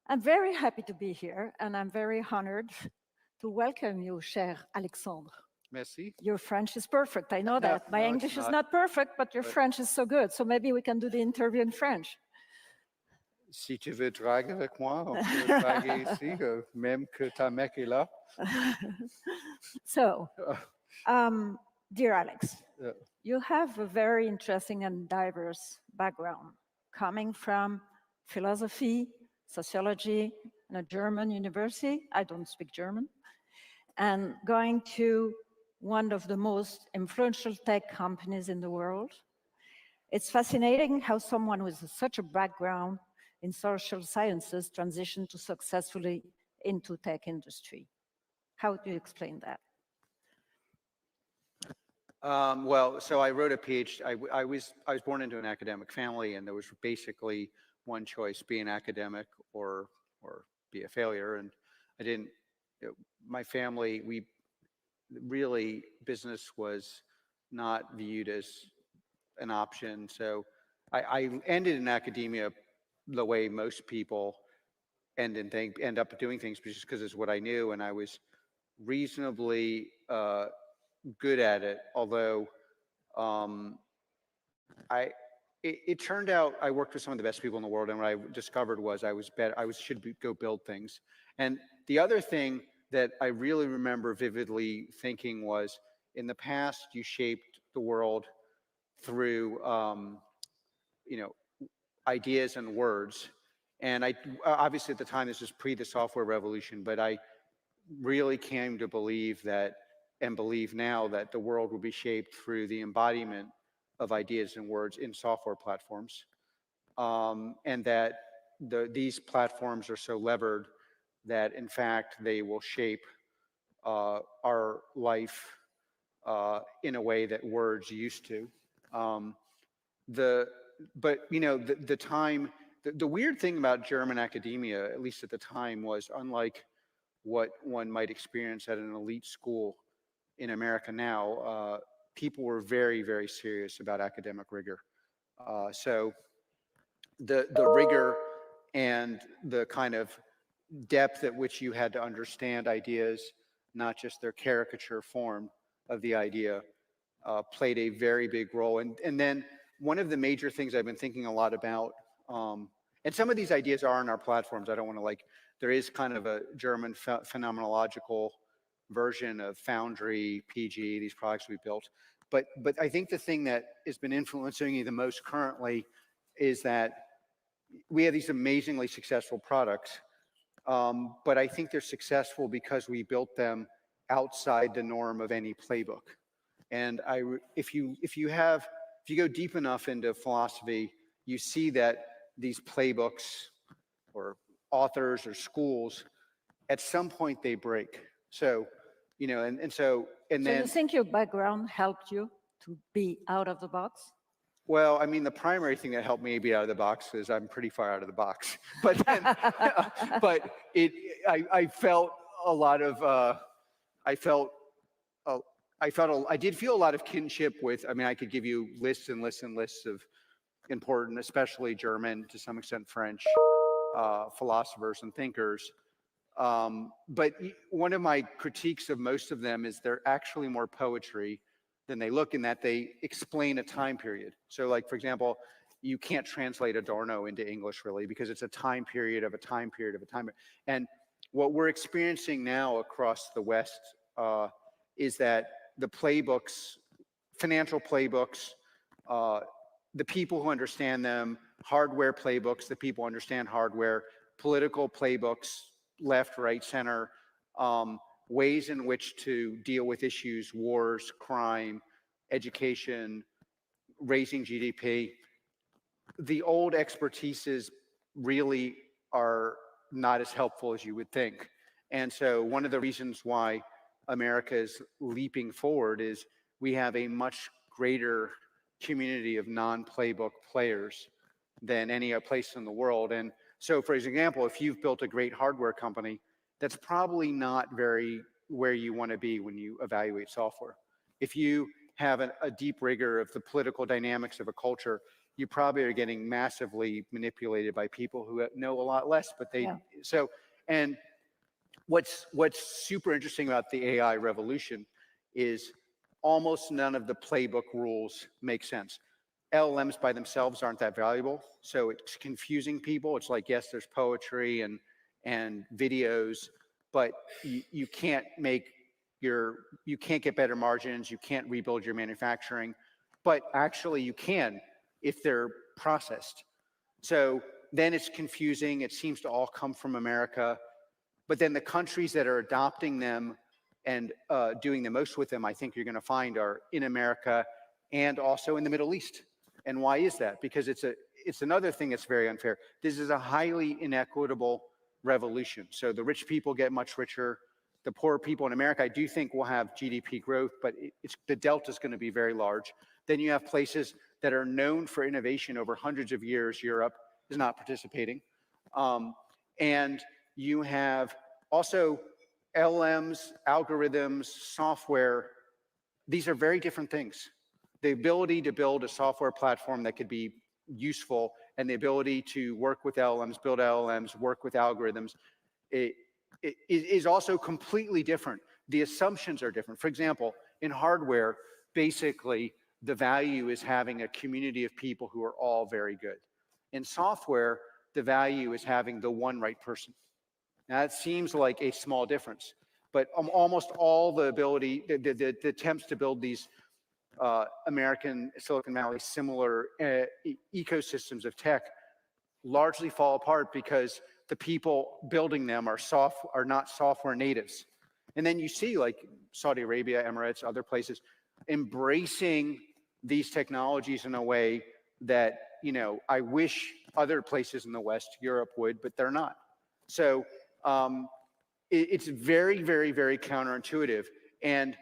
I'm very happy to be here, and I'm very honored to welcome you, cher Alexandre. Merci. Your French is perfect, I know No, that. My no, it's English is not. not perfect, but your But French is so good, so maybe we can do the interview in French. si tu veux draguer avec moi, on peut draguer ici, même que ta mec est là. So, dear Alex, Uh, you have a very interesting and diverse background, coming from philosophy, sociology, and a German university. I don't speak German. And going to one of the most influential tech companies in the world. It's fascinating how someone with such a background in social sciences transitioned to successfully into tech industry. How do you explain that? well, so I wrote a PhD. I was born into an academic family, and there was basically one choice: be an academic or be a failure. And I didn't. My family, we really business was not viewed as an option. So I ended in academia the way most people end up doing things, just because it's what I knew, and I was reasonably good at it. Although um, it turned out I worked with some of the best people in the world, and what I discovered was I was better. Go build things. And the other thing that I really remember vividly thinking was, in the past, you shaped the world through you know ideas and words. And I obviously at the time, this was pre the software revolution, but I really came to believe that, and believe now, that the world will be shaped through the embodiment of ideas and words in software platforms, and that these platforms are so levered that in fact they will shape our life in a way that words used to. Um, the but the time, the weird thing about German academia, at least at the time, was unlike what one might experience at an elite school in America now. People were very, very serious about academic rigor. So the rigor and the kind of depth at which you had to understand ideas, not just their caricature form of the idea, played a very big role. And then one of the major things I've been thinking a lot about, and some of these ideas are on our platforms. I don't want to there is kind of a German phenomenological version of Foundry, PG, these products we built. But I think the thing that has been influencing me the most currently is that we have these amazingly successful products, but I think they're successful because we built them outside the norm of any playbook. And if you go deep enough into philosophy, you see that these playbooks or authors or schools, at some point they break. So, so you think your background helped you to be out of the box? Well, I mean, the primary thing that helped me be out of the box is I'm pretty far out of the box. But then, I felt a lot of, I did feel a lot of kinship with. I mean, I could give you lists and lists and lists of important, especially German, to some extent French, philosophers and thinkers. But one of my critiques of most of them is they're actually more poetry than they look, in that they explain a time period. So like, for example, you can't translate Adorno into English really, because it's a time period of a time period of a time. And what we're experiencing now across the West is that the playbooks, financial playbooks, the people who understand them, hardware playbooks, the people who understand hardware, political playbooks, left, right, center, ways in which to deal with issues, wars, crime, education, raising GDP. The old expertises really are not as helpful as you would think. And so one of the reasons why America is leaping forward is we have a much greater community of non-playbook players than any other place in the world. And so, for example, if you've built a great hardware company, that's probably not very where you want to be when you evaluate software. If you have a deep rigor of the political dynamics of a culture, you probably are getting massively manipulated by people who know a lot less, but they, Yeah. so, and what's super interesting about the AI revolution is almost none of the playbook rules make sense. LLMs by themselves aren't that valuable, so it's confusing people. It's like, yes, there's poetry and videos, but you can't make you can't get better margins, you can't rebuild your manufacturing, but actually you can if they're processed. So then it's confusing. It seems to all come from America, but then the countries that are adopting them and doing the most with them, I think you're going to find, are in America and also in the Middle East. And why is that? Because it's another thing that's very unfair. This is a highly inequitable revolution. So the rich people get much richer. The poor people in America, I do think, will have GDP growth, but the delta is going to be very large. Then you have places that are known for innovation over hundreds of years. Europe is not participating. And you have also LLMs, algorithms, software. These are very different things. The ability to build a software platform that could be useful and the ability to work with LLMs, build LLMs, work with algorithms, it is also completely different. The assumptions are different. For example, in hardware, basically, the value is having a community of people who are all very good. In software, the value is having the one right person. Now, that seems like a small difference, but almost all the ability, the attempts to build these American Silicon Valley similar ecosystems of tech largely fall apart because the people building them are not software natives. And then you see, like Saudi Arabia, Emirates, other places, embracing these technologies in a way that, you know, I wish other places in the West, Europe would, but they're not. So it's very, very, very counterintuitive. And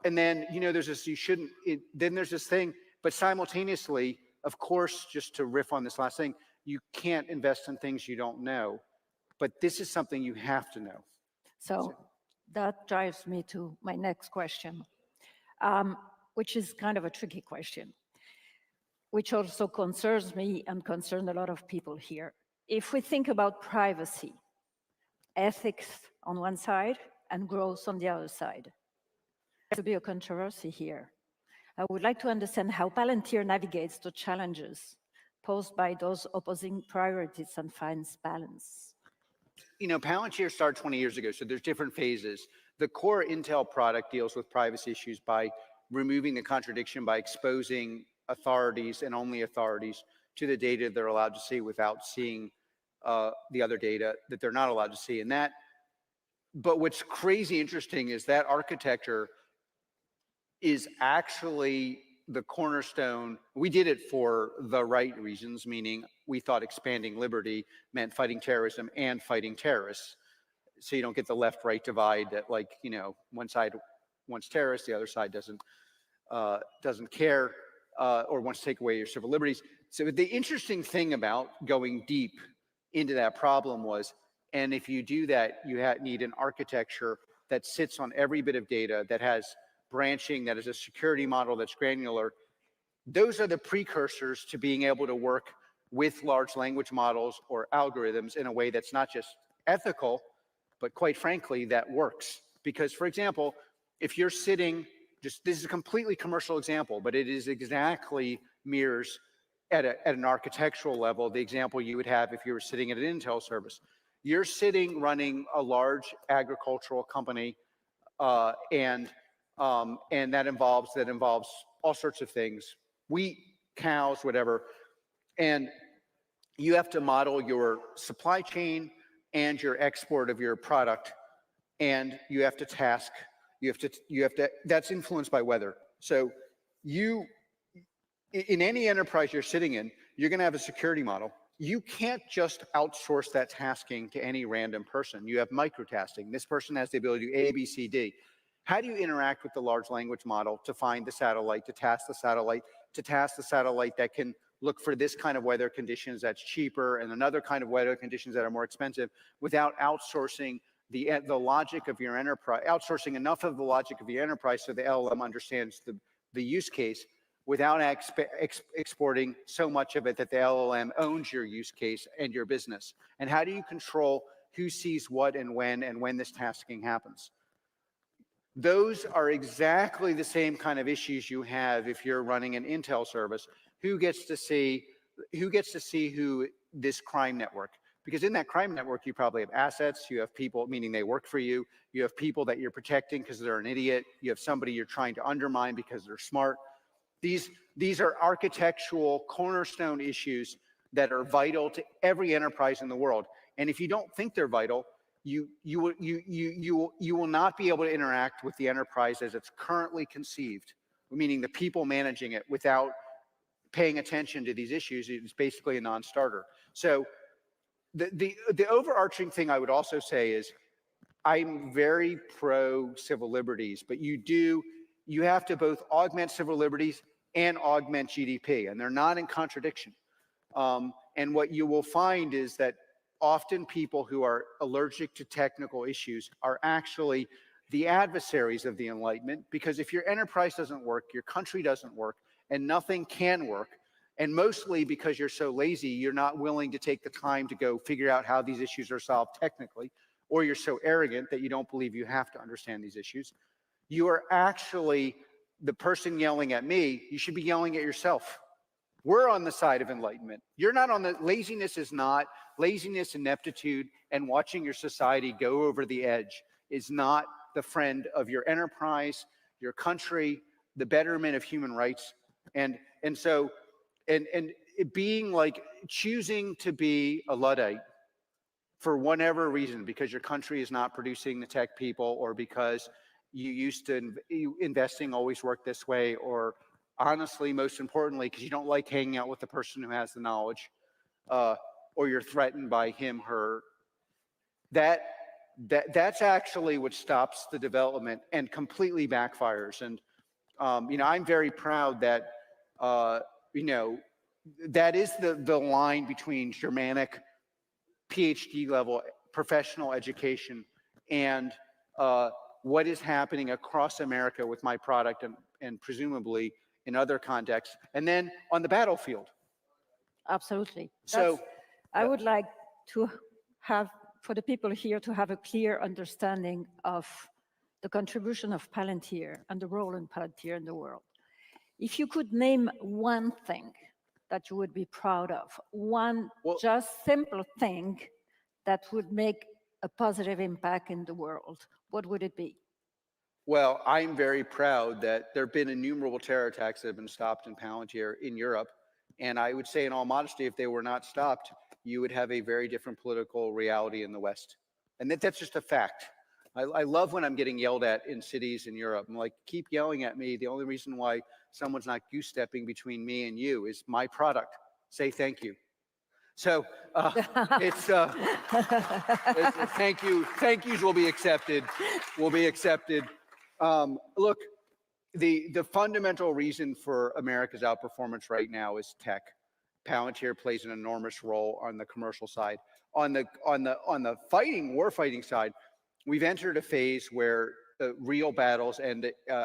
then, you know, there's this, then there's this thing, but simultaneously, of course, just to riff on this last thing, you can't invest in things you don't know, but this is something you have to know. So that drives me to my next question, which is kind of a tricky question, which also concerns me and concerns a lot of people here. If we think about privacy, ethics on one side and growth on the other side, there could be a controversy here. I would like to understand how Palantir navigates the challenges posed by those opposing priorities and finds balance. You know, Palantir started 20 years ago, so there's different phases. The core Intel product deals with privacy issues by removing the contradiction, by exposing authorities and only authorities to the data they're allowed to see without seeing the other data that they're not allowed to see. And that, but what's crazy interesting is that architecture is actually the cornerstone. We did it for the right reasons, meaning we thought expanding liberty meant fighting terrorism and fighting terrorists. So you don't get the left-right divide that, like, you know, one side wants terrorists, the other side doesn't care or wants to take away your civil liberties. So the interesting thing about going deep into that problem was, and if you do that, you need an architecture that sits on every bit of data, that has branching, that is a security model that's granular. Those are the precursors to being able to work with large language models or algorithms in a way that's not just ethical, but quite frankly, that works. Because, for example, if you're sitting, this is a completely commercial example, but it is exactly mirrors at an architectural level the example you would have if you were sitting at an Intel service. You're sitting running a large agricultural company, and that involves all sorts of things, wheat, cows, whatever. And you have to model your supply chain and your export of your product, and you have to task. That's influenced by weather. So in any enterprise you're sitting in, you're going to have a security model. You can't just outsource that tasking to any random person. You have microtasking. This person has the ability to do A, B, C, D. How do you interact with the large language model to find the satellite, to task the satellite, that can look for this kind of weather conditions that's cheaper and another kind of weather conditions that are more expensive, without outsourcing the logic of your enterprise, outsourcing enough of the logic of your enterprise so the LLM understands the use case? without exporting so much of it that the LLM owns your use case and your business? And how do you control who sees what and when this tasking happens? Those are exactly the same kind of issues you have if you're running an intel service. Who gets to see who this crime network? Because in that crime network, you probably have assets, you have people, meaning they work for you, you have people that you're protecting because they're an idiot, you have somebody you're trying to undermine because they're smart. These are architectural cornerstone issues that are vital to every enterprise in the world. And if you don't think they're vital, you will not be able to interact with the enterprise as it's currently conceived, meaning the people managing it, without paying attention to these issues. It's basically a non-starter. So the overarching thing I would also say is I'm very pro civil liberties, but you have to both augment civil liberties and augment GDP, and they're not in contradiction. And what you will find is that often people who are allergic to technical issues are actually the adversaries of the Enlightenment, because if your enterprise doesn't work, your country doesn't work, and nothing can work, and mostly because you're so lazy, you're not willing to take the time to go figure out how these issues are solved technically, or you're so arrogant that you don't believe you have to understand these issues, you are actually the person yelling at me. You should be yelling at yourself. We're on the side of enlightenment. You're not on the, laziness and ineptitude and watching your society go over the edge is not the friend of your enterprise, your country, the betterment of human rights. And so it being like choosing to be a Luddite for whatever reason, because your country is not producing the tech people, or because you used to, investing always worked this way, or honestly, most importantly, because you don't like hanging out with the person who has the knowledge, or you're threatened by him, her. That's actually what stops the development and completely backfires. And I'm very proud that that is the line between Germanic PhD level professional education and what is happening across America with my product, and presumably in other contexts, and then on the battlefield. Absolutely. So I would like to have, for the people here, to have a clear understanding of the contribution of Palantir and the role in Palantir in the world. If you could name one thing that you would be proud of, just simple thing that would make a positive impact in the world, what would it be? Well, I'm very proud that there have been innumerable terror attacks that have been stopped in Palantir in Europe. And I would say, in all modesty, if they were not stopped, you would have a very different political reality in the West. And that's just a fact. I love when I'm getting yelled at in cities in Europe. I'm like, keep yelling at me. The only reason why someone's not goose-stepping between me and you is my product. Say thank you. So it's thank you. Thank yous will be accepted. Look, the fundamental reason for America's outperformance right now is tech. Palantir plays an enormous role on the commercial side. On the warfighting side, we've entered a phase where real battles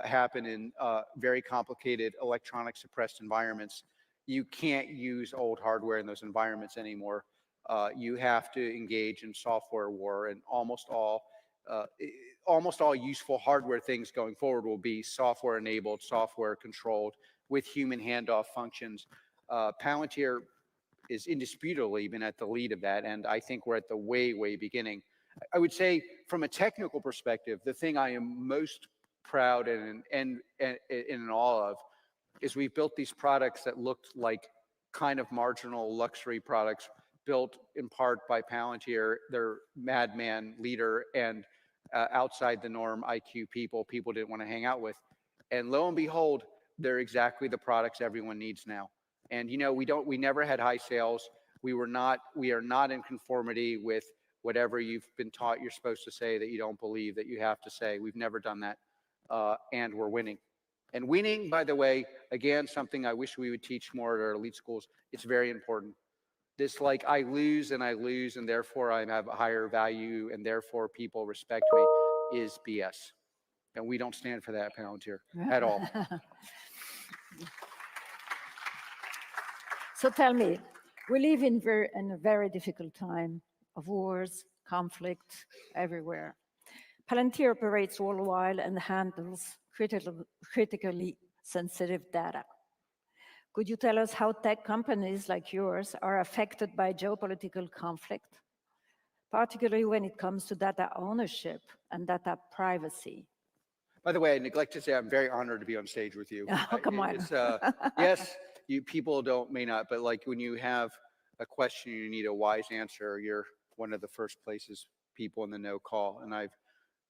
happen in very complicated electronic suppressed environments. You can't use old hardware in those environments anymore. You have to engage in software war, and almost all useful hardware things going forward will be software enabled, software controlled, with human handoff functions. Palantir is indisputably been at the lead of that, and I think we're at the way beginning. I would say, from a technical perspective, the thing I am most proud and in awe of is we've built these products that looked like kind of marginal luxury products, built in part by Palantir, their madman leader, and outside the norm IQ people didn't want to hang out with. And lo and behold, they're exactly the products everyone needs now. And we never had high sales. We are not in conformity with whatever you've been taught you're supposed to say that you don't believe that you have to say. We've never done that. And we're winning. And winning, by the way, again, something I wish we would teach more at our elite schools. It's very important. This, like, I lose and therefore I have a higher value and therefore people respect me, is BS. And we don't stand for that at Palantir at all. So tell me, we live in a very difficult time of wars, conflict everywhere. Palantir operates worldwide and handles critically sensitive data. Could you tell us how tech companies like yours are affected by geopolitical conflict, particularly when it comes to data ownership and data privacy? By the way, I neglect to say I'm very honored to be on stage with you. Oh, come on. Yes, you people may not, but like when you have a question, you need a wise answer. You're one of the first places people in the know call, and I'm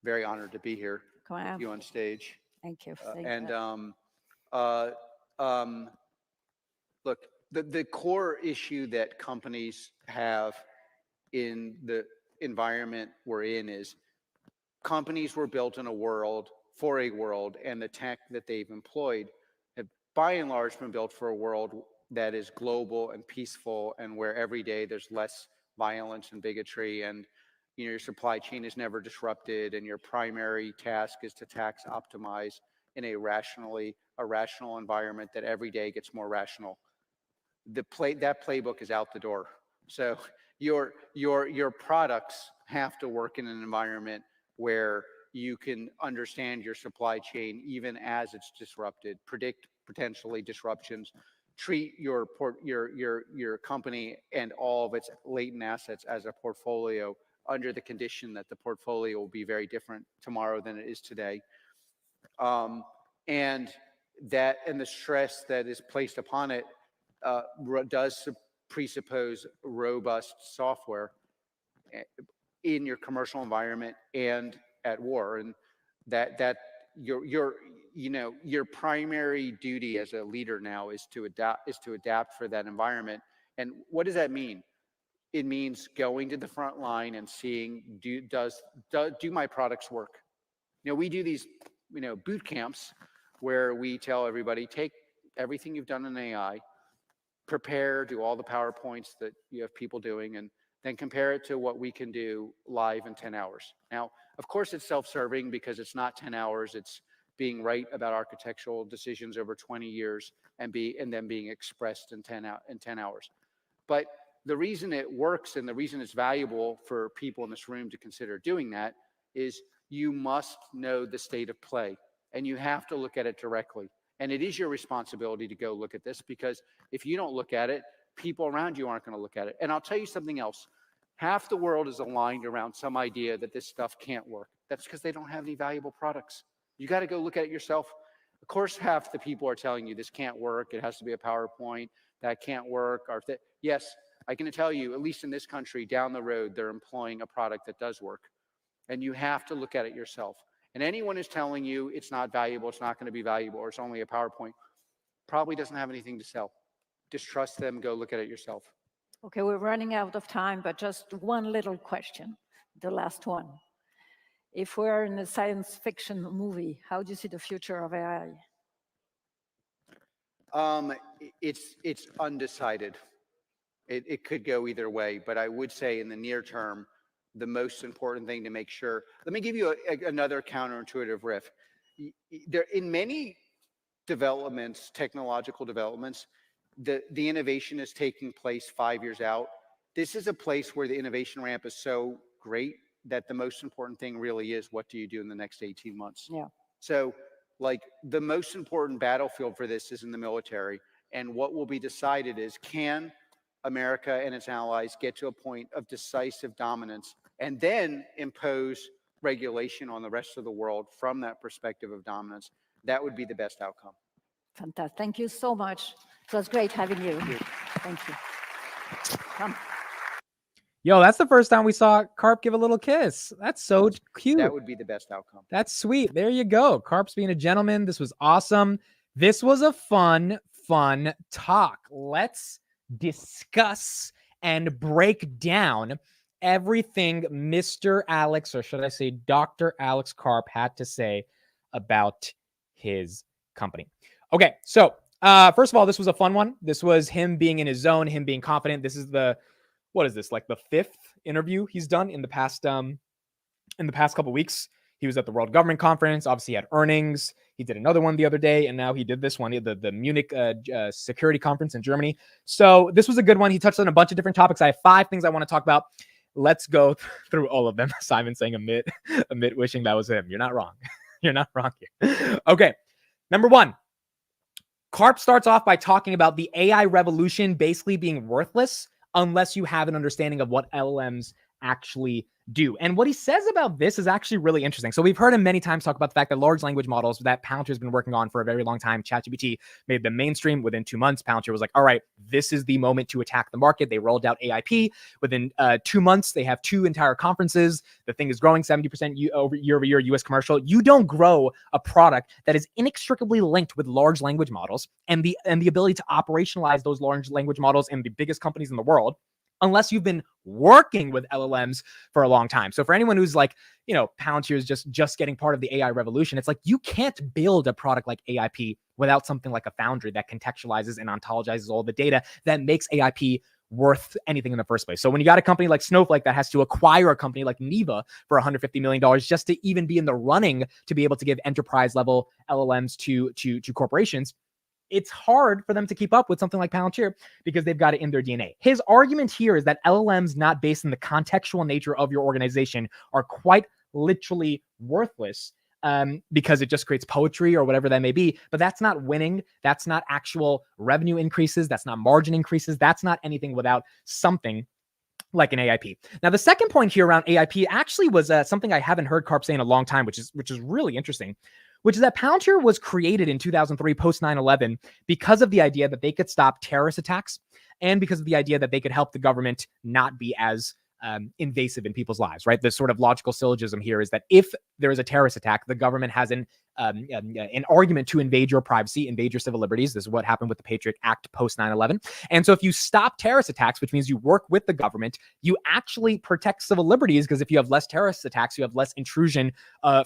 very honored to be here with you on stage. Thank you. Look, the core issue that companies have in the environment we're in is companies were built in a world for a world, and the tech that they've employed have by and large been built for a world that is global and peaceful, and where every day there's less violence and bigotry, and your supply chain is never disrupted, and your primary task is to tax optimize in a rational environment that every day gets more rational. That playbook is out the door. So your products have to work in an environment where you can understand your supply chain even as it's disrupted, predict potentially disruptions, treat your company and all of its latent assets as a portfolio under the condition that the portfolio will be very different tomorrow than it is today. And the stress that is placed upon it does presuppose robust software in your commercial environment and at war, and that your primary duty as a leader now is to adapt for that environment. And what does that mean? It means going to the front line and seeing do my products work. We do these boot camps where we tell everybody, take everything you've done in AI, prepare, do all the PowerPoints that you have people doing, and then compare it to what we can do live in 10 hours. Now, of course, it's self-serving because it's not 10 hours. It's being right about architectural decisions over 20 years and then being expressed in 10 hours. But the reason it works and the reason it's valuable for people in this room to consider doing that is you must know the state of play, and you have to look at it directly. And it is your responsibility to go look at this, because if you don't look at it, people around you aren't going to look at it. And I'll tell you something else. Half the world is aligned around some idea that this stuff can't work. That's because they don't have any valuable products. You got to go look at it yourself. Of course, half the people are telling you this can't work. It has to be a PowerPoint. That can't work. Yes, I can tell you, at least in this country, down the road, they're employing a product that does work. And you have to look at it yourself. And anyone who's telling you it's not valuable, it's not going to be valuable, or it's only a PowerPoint, probably doesn't have anything to sell. Just trust them, go look at it yourself. Okay, we're running out of time, but just one little question, the last one. If we're in a science fiction movie, how do you see the future of AI? It's undecided. It could go either way, but I would say in the near term, the most important thing to make sure. Let me give you another counterintuitive riff. In many developments, technological developments, the innovation is taking place 5 years out. This is a place where the innovation ramp is so great that the most important thing really is, what do you do in the next 18 months? Yeah. So, like, the most important battlefield for this is in the military, and what will be decided is, can America and its allies get to a point of decisive dominance and then impose regulation on the rest of the world from that perspective of dominance? That would be the best outcome. Fantastic. Thank you so much. It was great having you. Thank you. Come. Yo, that's the first time we saw KARP give a little kiss. That's so cute. That would be the best outcome. That's sweet. There you go. KARP's being a gentleman. This was awesome. This was a fun talk. Let's discuss and break down everything Mr. Alex, or should I say Dr. Alex KARP, had to say about his company. Okay, so first of all, this was a fun one. This was him being in his zone, him being confident. This is like the 5th interview he's done in the past couple weeks. He was at the World Government Conference. Obviously, he had earnings. He did another one the other day, and now he did this one, the Munich Security Conference in Germany. So this was a good one. He touched on a bunch of different topics. I have 5 things I want to talk about. Let's go through all of them. Simon saying Amit wishing that was him. You're not wrong. You're not wrong here. Okay. Number 1, KARP starts off by talking about the AI revolution basically being worthless unless you have an understanding of what LLMs actually do. And what he says about this is actually really interesting. So we've heard him many times talk about the fact that large language models that Palantir's been working on for a very long time, ChatGPT, made them mainstream within 2 months. Palantir was like, all right, this is the moment to attack the market. They rolled out AIP. Within 2 months, they have 2 entire conferences. The thing is growing 70% year over year, US commercial. You don't grow a product that is inextricably linked with large language models and the ability to operationalize those large language models in the biggest companies in the world unless you've been working with LLMs for a long time. So for anyone who's like, Palantir is just getting part of the AI revolution, it's like you can't build a product like AIP without something like a Foundry that contextualizes and ontologizes all the data that makes AIP worth anything in the first place. So when you got a company like Snowflake that has to acquire a company like Neva for $150 million just to even be in the running to be able to give enterprise level LLMs to corporations, it's hard for them to keep up with something like Palantir because they've got it in their DNA. His argument here is that LLMs not based in the contextual nature of your organization are quite literally worthless because it just creates poetry or whatever that may be. But that's not winning. That's not actual revenue increases. That's not margin increases. That's not anything without something like an AIP. Now, the second point here around AIP actually was something I haven't heard KARP say in a long time, which is really interesting, which is that Palantir was created in 2003 post 9/11 because of the idea that they could stop terrorist attacks and because of the idea that they could help the government not be as invasive in people's lives, right? The sort of logical syllogism here is that if there is a terrorist attack, the government has an argument to invade your privacy, invade your civil liberties. This is what happened with the Patriot Act post 9/11. And so if you stop terrorist attacks, which means you work with the government, you actually protect civil liberties, because if you have less terrorist attacks, you have less intrusion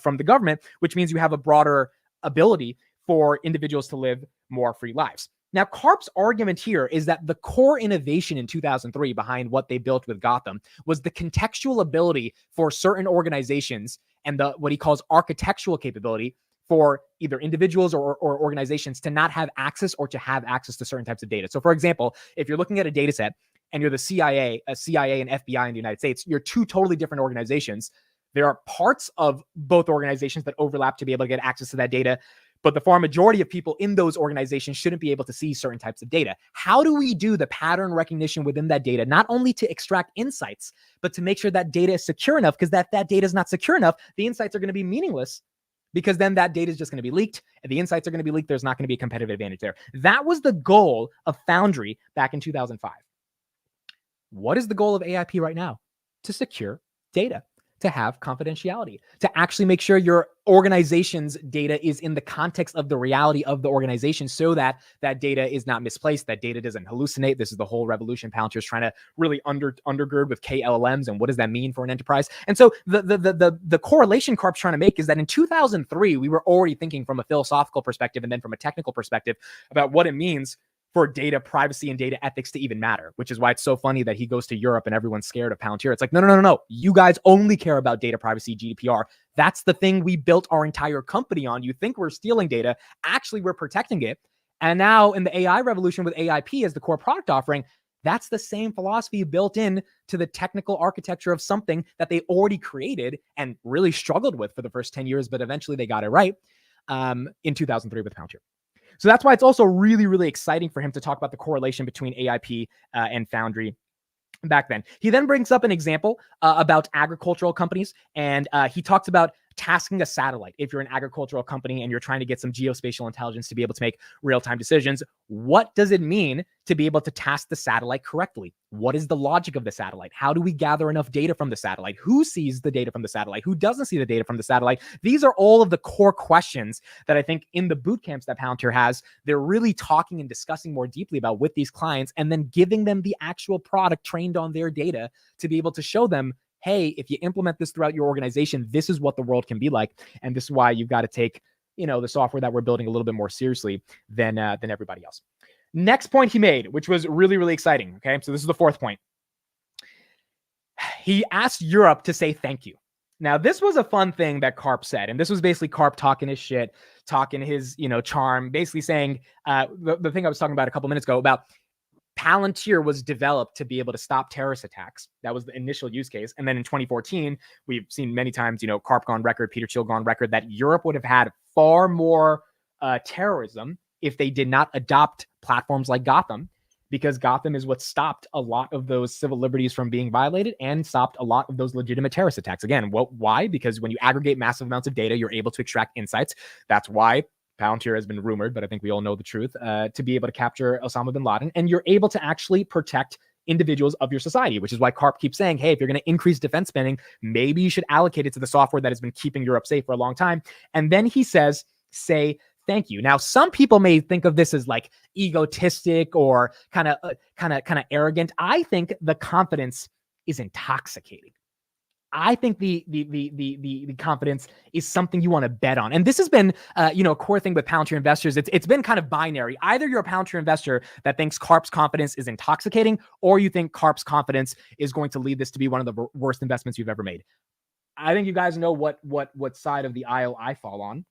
from the government, which means you have a broader ability for individuals to live more free lives. Now, KARP's argument here is that the core innovation in 2003 behind what they built with Gotham was the contextual ability for certain organizations and the what he calls architectural capability for either individuals or organizations to not have access or to have access to certain types of data. So, for example, if you're looking at a data set and you're the CIA and FBI in the United States, you're 2 totally different organizations. There are parts of both organizations that overlap to be able to get access to that data, but the far majority of people in those organizations shouldn't be able to see certain types of data. How do we do the pattern recognition within that data, not only to extract insights, but to make sure that data is secure enough? Because that data is not secure enough, the insights are going to be meaningless, because then that data is just going to be leaked and the insights are going to be leaked. There's not going to be a competitive advantage there. That was the goal of Foundry back in 2005. What is the goal of AIP right now? To secure data, to have confidentiality, to actually make sure your organization's data is in the context of the reality of the organization so that that data is not misplaced, that data doesn't hallucinate. This is the whole revolution Palantir is trying to really undergird with KLLMs, and what does that mean for an enterprise? And so the correlation KARP's trying to make is that in 2003, we were already thinking from a philosophical perspective and then from a technical perspective about what it means for data privacy and data ethics to even matter, which is why it's so funny that he goes to Europe and everyone's scared of Palantir. It's like, no. You guys only care about data privacy, GDPR. That's the thing we built our entire company on. You think we're stealing data. Actually, we're protecting it. And now in the AI revolution with AIP as the core product offering, that's the same philosophy built in to the technical architecture of something that they already created and really struggled with for the first 10 years, but eventually they got it right in 2003 with Palantir. So that's why it's also really, really exciting for him to talk about the correlation between AIP and Foundry back then. He then brings up an example about agricultural companies, and he talks about tasking a satellite. If you're an agricultural company and you're trying to get some geospatial intelligence to be able to make real-time decisions, what does it mean to be able to task the satellite correctly? What is the logic of the satellite? How do we gather enough data from the satellite? Who sees the data from the satellite? Who doesn't see the data from the satellite? These are all of the core questions that I think in the boot camps that Palantir has, they're really talking and discussing more deeply about with these clients, and then giving them the actual product trained on their data to be able to show them, hey, if you implement this throughout your organization, this is what the world can be like. And this is why you've got to take, the software that we're building a little bit more seriously than everybody else. Next point he made, which was really, really exciting. Okay. So this is the 4th point. He asked Europe to say thank you. Now, this was a fun thing that KARP said, and this was basically KARP talking his shit, talking his, charm, basically saying the thing I was talking about a couple minutes ago about Palantir was developed to be able to stop terrorist attacks. That was the initial use case. And then in 2014, we've seen many times, KARP gone record, Peter Thiel gone record, that Europe would have had far more terrorism if they did not adopt platforms like Gotham, because Gotham is what stopped a lot of those civil liberties from being violated and stopped a lot of those legitimate terrorist attacks. Again, why? Because when you aggregate massive amounts of data, you're able to extract insights. That's why Palantir has been rumored, but I think we all know the truth, to be able to capture Osama bin Laden. And you're able to actually protect individuals of your society, which is why KARP keeps saying, hey, if you're going to increase defense spending, maybe you should allocate it to the software that has been keeping Europe safe for a long time. And then he says, say thank you. Now, some people may think of this as like egotistic or kind of arrogant. I think the confidence is intoxicating. I think the confidence is something you want to bet on. And this has been, a core thing with Palantir investors. It's been kind of binary. Either you're a Palantir investor that thinks KARP's confidence is intoxicating, or you think KARP's confidence is going to lead this to be one of the worst investments you've ever made. I think you guys know what side of the aisle I fall on.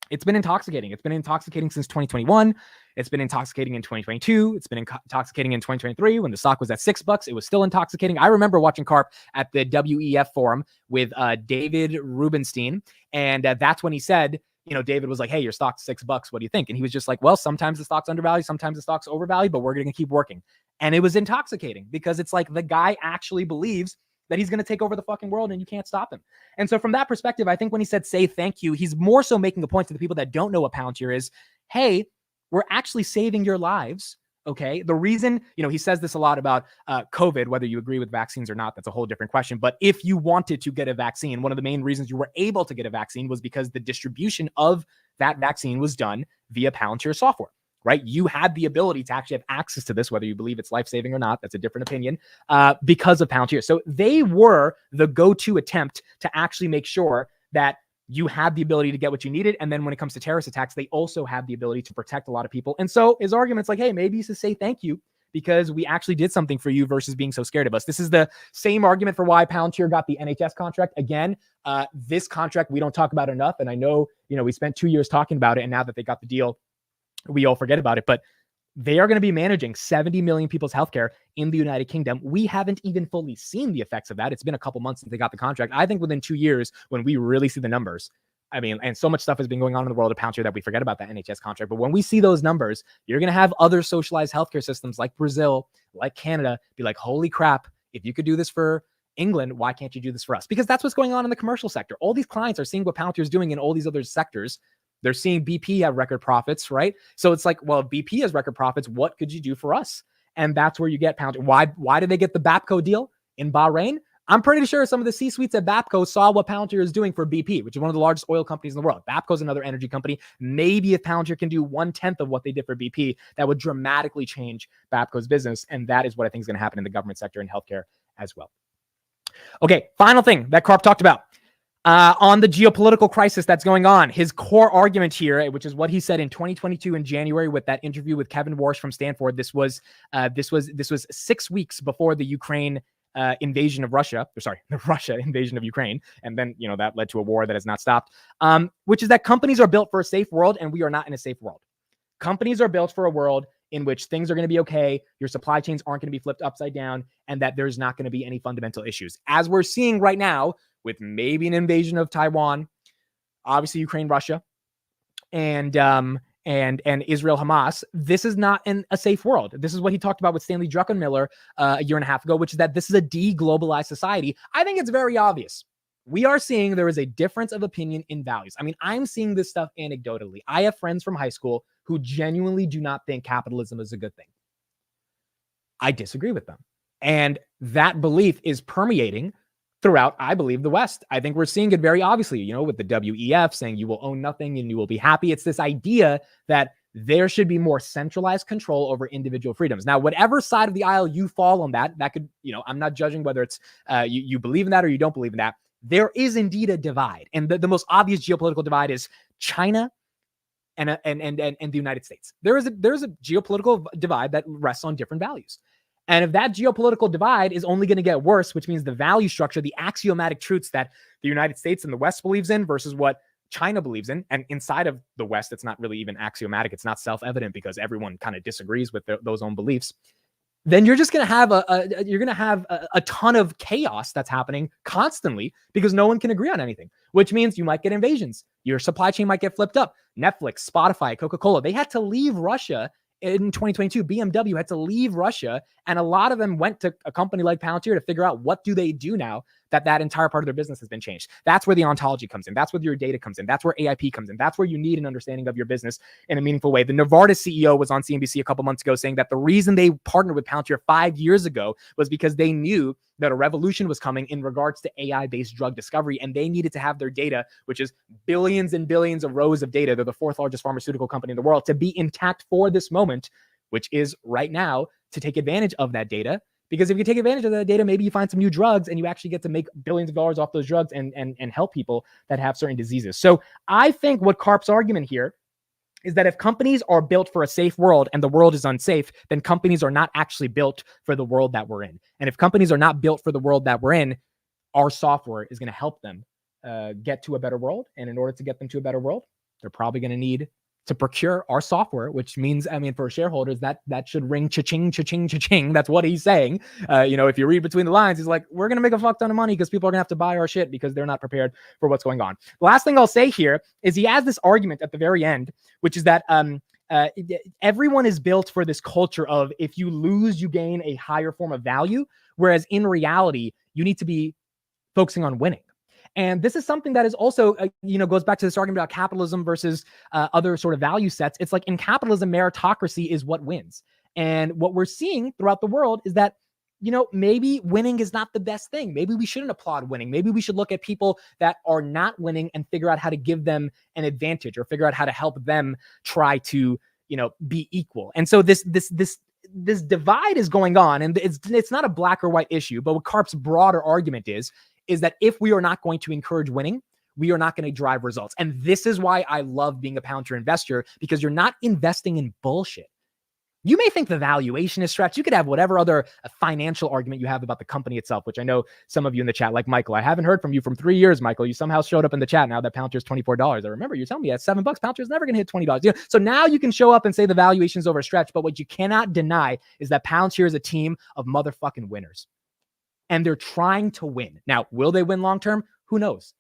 It's been intoxicating. It's been intoxicating since 2021. It's been intoxicating in 2022. It's been intoxicating in 2023 when the stock was at $6. It was still intoxicating. I remember watching KARP at the WEF forum with David Rubenstein. And that's when he said, David was like, hey, your stock's $6. What do you think? And he was just like, well, sometimes the stock's undervalued, sometimes the stock's overvalued, but we're going to keep working. And it was intoxicating because it's like the guy actually believes that he's going to take over the fucking world and you can't stop him. And so from that perspective, I think when he said, say thank you, he's more so making a point to the people that don't know what Palantir is. Hey, we're actually saving your lives. Okay. The reason, he says this a lot about COVID, whether you agree with vaccines or not, that's a whole different question. But if you wanted to get a vaccine, one of the main reasons you were able to get a vaccine was because the distribution of that vaccine was done via Palantir software. Right? You had the ability to actually have access to this, whether you believe it's life-saving or not. That's a different opinion, because of Palantir. So they were the go-to attempt to actually make sure that you had the ability to get what you needed. And then when it comes to terrorist attacks, they also have the ability to protect a lot of people. And so his argument's like, hey, maybe you should say thank you because we actually did something for you versus being so scared of us. This is the same argument for why Palantir got the NHS contract. Again, this contract we don't talk about enough. And I know, we spent 2 years talking about it. And now that they got the deal, we all forget about it, but they are going to be managing 70 million people's healthcare in the United Kingdom. We haven't even fully seen the effects of that. It's been a couple months since they got the contract. I think within 2 years, when we really see the numbers, and so much stuff has been going on in the world of Palantir that we forget about that NHS contract. But when we see those numbers, you're going to have other socialized healthcare systems like Brazil, like Canada, be like, holy crap, if you could do this for England, why can't you do this for us? Because that's what's going on in the commercial sector. All these clients are seeing what Palantir is doing in all these other sectors. They're seeing BP have record profits, right? So it's like, well, if BP has record profits, what could you do for us? And that's where you get Palantir. Why did they get the Bapco deal in Bahrain? I'm pretty sure some of the C-suites at Bapco saw what Palantir is doing for BP, which is one of the largest oil companies in the world. Bapco is another energy company. Maybe if Palantir can do 1/10 of what they did for BP, that would dramatically change Bapco's business. And that is what I think is going to happen in the government sector and healthcare as well. Okay, final thing that KARP talked about. On the geopolitical crisis that's going on, his core argument here, which is what he said in 2022 in January with that interview with Kevin Warsh from Stanford. This was 6 weeks before the Ukraine invasion of Russia. The Russia invasion of Ukraine, and then that led to a war that has not stopped. Which is that companies are built for a safe world, and we are not in a safe world. Companies are built for a world in which things are going to be okay, your supply chains aren't going to be flipped upside down, and that there's not going to be any fundamental issues. As we're seeing right now, with maybe an invasion of Taiwan, obviously Ukraine, Russia, and Israel, Hamas, this is not a safe world. This is what he talked about with Stanley Druckenmiller a year and a half ago, which is that this is a de-globalized society. I think it's very obvious. We are seeing there is a difference of opinion in values. I'm seeing this stuff anecdotally. I have friends from high school who genuinely do not think capitalism is a good thing. I disagree with them. And that belief is permeating throughout, I believe, the West. I think we're seeing it very obviously, with the WEF saying you will own nothing and you will be happy. It's this idea that there should be more centralized control over individual freedoms. Now, whatever side of the aisle you fall on that could, I'm not judging whether it's you believe in that or you don't believe in that. There is indeed a divide. And the most obvious geopolitical divide is China and the United States. There's a geopolitical divide that rests on different values. And if that geopolitical divide is only going to get worse, which means the value structure, the axiomatic truths that the United States and the West believes in versus what China believes in, and inside of the West, it's not really even axiomatic. It's not self-evident because everyone kind of disagrees with those own beliefs. Then you're just going to have a ton of chaos that's happening constantly because no one can agree on anything, which means you might get invasions. Your supply chain might get flipped up. Netflix, Spotify, Coca-Cola, they had to leave Russia in 2022. BMW had to leave Russia, and a lot of them went to a company like Palantir to figure out what do they do now that entire part of their business has been changed. That's where the ontology comes in. That's where your data comes in. That's where AIP comes in. That's where you need an understanding of your business in a meaningful way. The Novartis CEO was on CNBC a couple months ago saying that the reason they partnered with Palantir 5 years ago was because they knew that a revolution was coming in regards to AI-based drug discovery, and they needed to have their data, which is billions and billions of rows of data. They're the fourth largest pharmaceutical company in the world, to be intact for this moment, which is right now, to take advantage of that data. Because if you take advantage of that data, maybe you find some new drugs and you actually get to make billions of dollars off those drugs and help people that have certain diseases. So I think what KARP's argument here is that if companies are built for a safe world and the world is unsafe, then companies are not actually built for the world that we're in. And if companies are not built for the world that we're in, our software is going to help them get to a better world. And in order to get them to a better world, they're probably going to need to procure our software, which means, I mean, for shareholders, that should ring cha-ching, cha-ching, cha-ching. That's what he's saying. If you read between the lines, he's like, we're going to make a fuck ton of money because people are going to have to buy our shit because they're not prepared for what's going on. The last thing I'll say here is he has this argument at the very end, which is that everyone is built for this culture of if you lose, you gain a higher form of value. Whereas in reality, you need to be focusing on winning. And this is something that is also, goes back to this argument about capitalism versus other sort of value sets. It's like in capitalism, meritocracy is what wins. And what we're seeing throughout the world is that, maybe winning is not the best thing. Maybe we shouldn't applaud winning. Maybe we should look at people that are not winning and figure out how to give them an advantage or figure out how to help them try to, be equal. And so this divide is going on, and it's not a black or white issue, but what KARP's broader argument is that if we are not going to encourage winning, we are not going to drive results. And this is why I love being a Palantir investor, because you're not investing in bullshit. You may think the valuation is stretched. You could have whatever other financial argument you have about the company itself, which I know some of you in the chat, like Michael, I haven't heard from you from 3 years, Michael. You somehow showed up in the chat now that Palantir is $24. I remember you telling me at $7, Palantir is never going to hit $20. So now you can show up and say the valuation is overstretched. But what you cannot deny is that Palantir is a team of motherfucking winners. And they're trying to win. Now, will they win long-term? Who knows?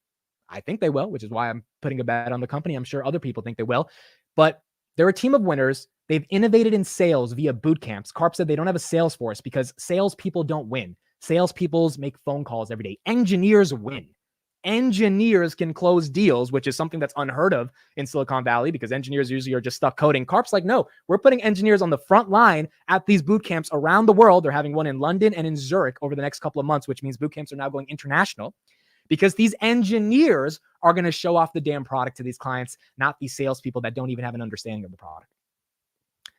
I think they will, which is why I'm putting a bet on the company. I'm sure other people think they will. But they're a team of winners. They've innovated in sales via boot camps. KARP said they don't have a sales force because salespeople don't win. Salespeople make phone calls every day. Engineers win. Engineers can close deals, which is something that's unheard of in Silicon Valley because engineers usually are just stuck coding. KARP's like, no, we're putting engineers on the front line at these boot camps around the world. They're having one in London and in Zurich over the next couple of months, which means boot camps are now going international because these engineers are going to show off the damn product to these clients, not these salespeople that don't even have an understanding of the product.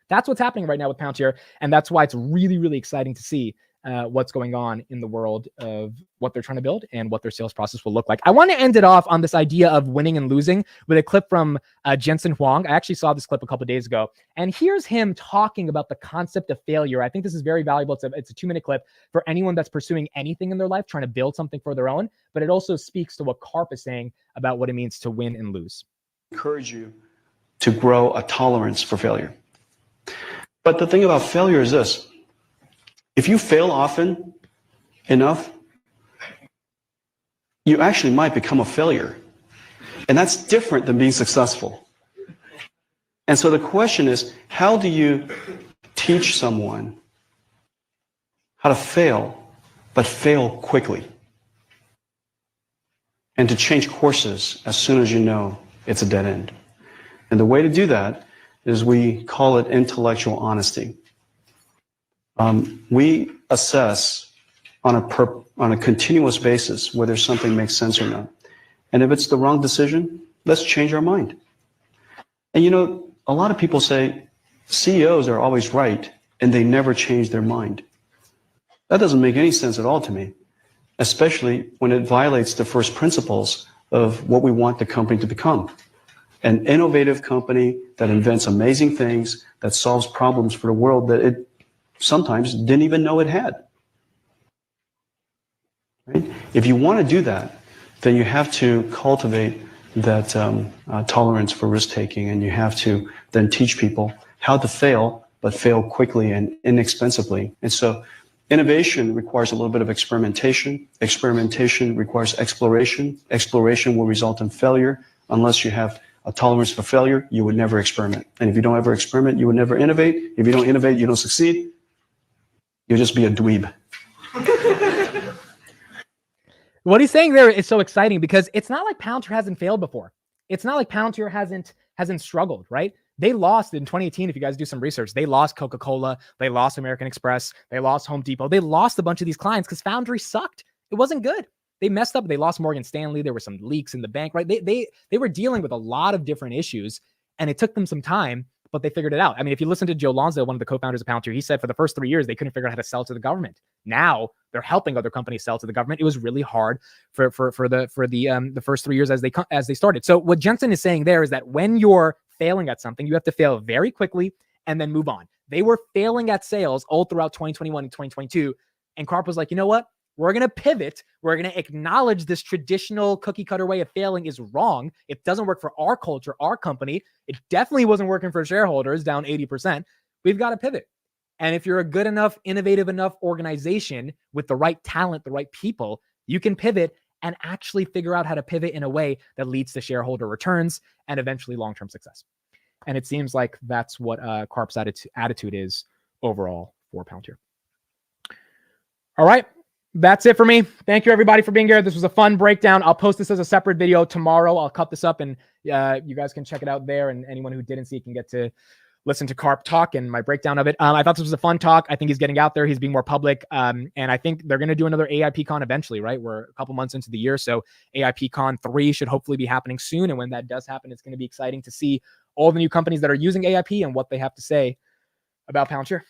That's what's happening right now with Palantir, and that's why it's really, really exciting to see what's going on in the world of what they're trying to build and what their sales process will look like. I want to end it off on this idea of winning and losing with a clip from Jensen Huang. I actually saw this clip a couple of days ago, and here's him talking about the concept of failure. I think this is very valuable. It's a 2-minute clip for anyone that's pursuing anything in their life, trying to build something for their own, but it also speaks to what KARP is saying about what it means to win and lose. Encourage you to grow a tolerance for failure. But the thing about failure is this. If you fail often enough, you actually might become a failure. And that's different than being successful. And so the question is, how do you teach someone how to fail, but fail quickly? And to change courses as soon as you know it's a dead end. And the way to do that is we call it intellectual honesty. We assess on a continuous basis whether something makes sense or not. And if it's the wrong decision, let's change our mind. And a lot of people say CEOs are always right and they never change their mind. That doesn't make any sense at all to me, especially when it violates the first principles of what we want the company to become. An innovative company that invents amazing things, that solves problems for the world that it sometimes didn't even know it had. Right? If you want to do that, then you have to cultivate that tolerance for risk-taking, and you have to then teach people how to fail, but fail quickly and inexpensively. And so innovation requires a little bit of experimentation. Experimentation requires exploration. Exploration will result in failure. Unless you have a tolerance for failure, you would never experiment. And if you don't ever experiment, you would never innovate. If you don't innovate, you don't succeed. You'll just be a dweeb. What he's saying there is so exciting because it's not like Palantir hasn't failed before. It's not like Palantir hasn't struggled, right? They lost in 2018. If you guys do some research, they lost Coca-Cola, they lost American Express, they lost Home Depot. They lost a bunch of these clients because Foundry sucked. It wasn't good. They messed up. They lost Morgan Stanley. There were some leaks in the bank, right? They were dealing with a lot of different issues, and it took them some time, but they figured it out. I mean, if you listen to Joe Lonsdale, one of the co-founders of Palantir, he said for the first 3 years, they couldn't figure out how to sell to the government. Now they're helping other companies sell to the government. It was really hard for the first 3 years as they started. So what Jensen is saying there is that when you're failing at something, you have to fail very quickly and then move on. They were failing at sales all throughout 2021 and 2022. And KARP was like, you know what? We're going to pivot. We're going to acknowledge this traditional cookie cutter way of failing is wrong. It doesn't work for our culture, our company. It definitely wasn't working for shareholders, down 80%. We've got to pivot. And if you're a good enough, innovative enough organization with the right talent, the right people, you can pivot and actually figure out how to pivot in a way that leads to shareholder returns and eventually long-term success. And it seems like that's what KARP's attitude is overall for Palantir. All right. That's it for me. Thank you, everybody, for being here. This was a fun breakdown. I'll post this as a separate video tomorrow. I'll cut this up, and you guys can check it out there. And anyone who didn't see it can get to listen to KARP talk and my breakdown of it. I thought this was a fun talk. I think he's getting out there. He's being more public. And I think they're going to do another AIPCon eventually, right? We're a couple months into the year. So AIPCon 3 should hopefully be happening soon. And when that does happen, it's going to be exciting to see all the new companies that are using AIP and what they have to say about Palantir.